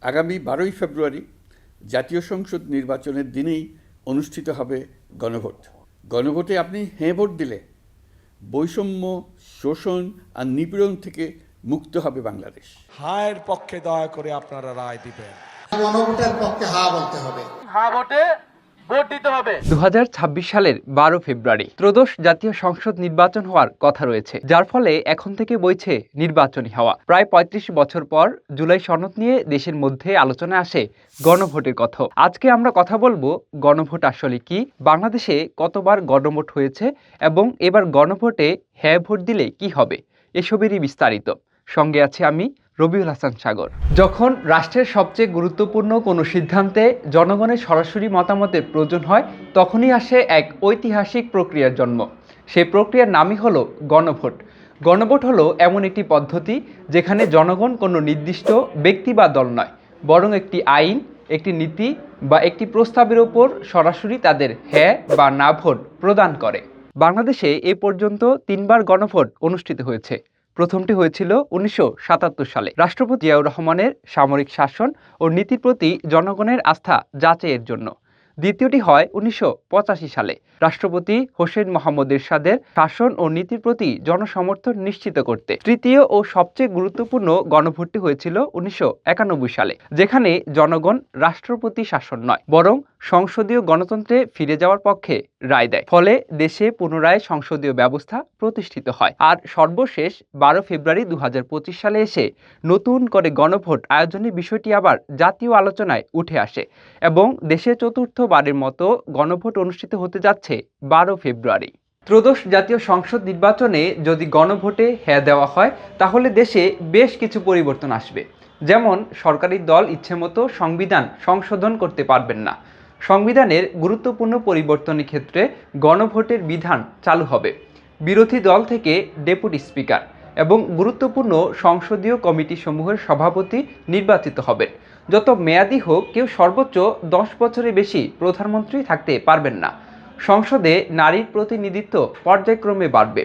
আগামী 12ই ফেব্রুয়ারি জাতীয় সংসদ নির্বাচনের দিনেই অনুষ্ঠিত হবে গণভোট। গণভোটে আপনি হ্যাঁ ভোট দিলে বৈষম্য, শোষণ আর নিপীড়ন থেকে মুক্ত হবে বাংলাদেশ। হায়ের পক্ষে দয়া করে আপনারা রায় দিবেন। গণভোটের পক্ষে হা বলতে হবে। হা ভোটে ভোট দিতে হবে। 2026 সালের 12 ফেব্রুয়ারি ত্রয়োদশ জাতীয় সংসদ নির্বাচন হওয়ার কথা রয়েছে, যার ফলে এখন থেকে বইছে নির্বাচনী হাওয়া। প্রায় 35 বছর পর জুলাই সনদ নিয়ে দেশের মধ্যে আলোচনা আসে গণভোটের কথা। আজকে আমরা কথা বলবো গণভোট আসলে কি, বাংলাদেশে কতবার গণভোট হয়েছে এবং এবার গণভোটে হ্যাঁ ভোট দিলে কি হবে, এসবেরই বিস্তারিত। সঙ্গে আছে আমি রবিউল হাসান সাগর। যখন রাষ্ট্রের সবচেয়ে গুরুত্বপূর্ণ কোনো সিদ্ধান্তে জনগণের সরাসরি মতামতের প্রয়োজন হয়, তখনই আসে এক ঐতিহাসিক প্রক্রিয়ার জন্ম। সেই প্রক্রিয়ার নামই হলো গণভোট। গণভোট হলো এমন একটি পদ্ধতি যেখানে জনগণ কোনো নির্দিষ্ট ব্যক্তি বা দল নয়, বরং একটি আইন, একটি নীতি বা একটি প্রস্তাবের ওপর সরাসরি তাদের হ্যাঁ বা না ভোট প্রদান করে। বাংলাদেশে এ পর্যন্ত 3বার গণভোট অনুষ্ঠিত হয়েছে। প্রথমটি হয়েছিল 1977 সালে রাষ্ট্রপতি জিয়াউর রহমানের সামরিক শাসন ও নীতির প্রতি জনগণের আস্থা যাচাইয়ের জন্য। দ্বিতীয়টি হয় 1985 সালে রাষ্ট্রপতি হোসেন মোহাম্মদ এরশাদের শাসন ও নীতির প্রতি জনসমর্থন নিশ্চিত করতে। তৃতীয় ও সবচেয়ে গুরুত্বপূর্ণ গণভোটটি হয়েছিল 1991 সালে, যেখানে জনগণ রাষ্ট্রপতি শাসন নয় বরং সংসদীয় গণতন্ত্রে ফিরে যাওয়ার পক্ষে রায় দেয়। ফলে দেশে পুনরায় সংসদীয় ব্যবস্থা প্রতিষ্ঠিত হয়। আর সর্বশেষ 12 ফেব্রুয়ারি 2025 সালে এসে নতুন করে গণভোট আয়োজনের বিষয়টি আবার জাতীয় আলোচনায় উঠে আসে এবং দেশে চতুর্থবারের মতো গণভোট অনুষ্ঠিত হতে যাচ্ছে 12 ফেব্রুয়ারি। ত্রয়োদশ জাতীয় সংসদ নির্বাচনে যদি গণভোটে হ্যাঁ দেওয়া হয়, তাহলে দেশে বেশ কিছু পরিবর্তন আসবে। যেমন সরকারি দল ইচ্ছেমতো সংবিধান সংশোধন করতে পারবেন না। সংবিধানের গুরুত্বপূর্ণ পরিবর্তনের ক্ষেত্রে গণভোটের বিধান চালু হবে। বিরোধী দল থেকে ডেপুটি স্পিকার এবং গুরুত্বপূর্ণ সংসদীয় কমিটিসমূহের সভাপতি নির্বাচিত হবেন। যত মেয়াদি হোক, কেউ সর্বোচ্চ 10 বছরের বেশি প্রধানমন্ত্রী থাকতে পারবেন না। সংসদে নারীর প্রতিনিধিত্ব পর্যায়ক্রমে বাড়বে।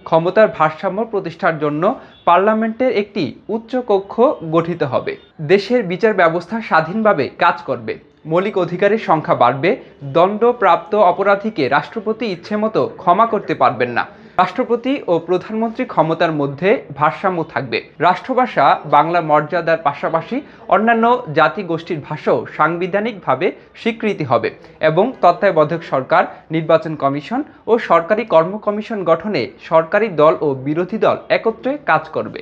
ক্ষমতার ভারসাম্য প্রতিষ্ঠার জন্য পার্লামেন্টের একটি উচ্চ কক্ষ গঠিত হবে। দেশের বিচার ব্যবস্থা স্বাধীনভাবে কাজ করবে। মৌলিক অধিকারের সংখ্যা বাড়বে। দণ্ডপ্রাপ্ত অপরাধীকে রাষ্ট্রপতি ইচ্ছেমতো ক্ষমা করতে পারবেন না। রাষ্ট্রপতি ও প্রধানমন্ত্রী ক্ষমতার মধ্যে ভারসাম্য থাকবে। রাষ্ট্রভাষা বাংলা মর্যাদার পাশাপাশি অন্যান্য জাতিগোষ্ঠীর ভাষাও সাংবিধানিকভাবে স্বীকৃতি হবে এবং তত্ত্বাবধায়ক সরকার, নির্বাচন কমিশন ও সরকারি কর্ম কমিশন গঠনে সরকারি দল ও বিরোধী দল একত্রে কাজ করবে।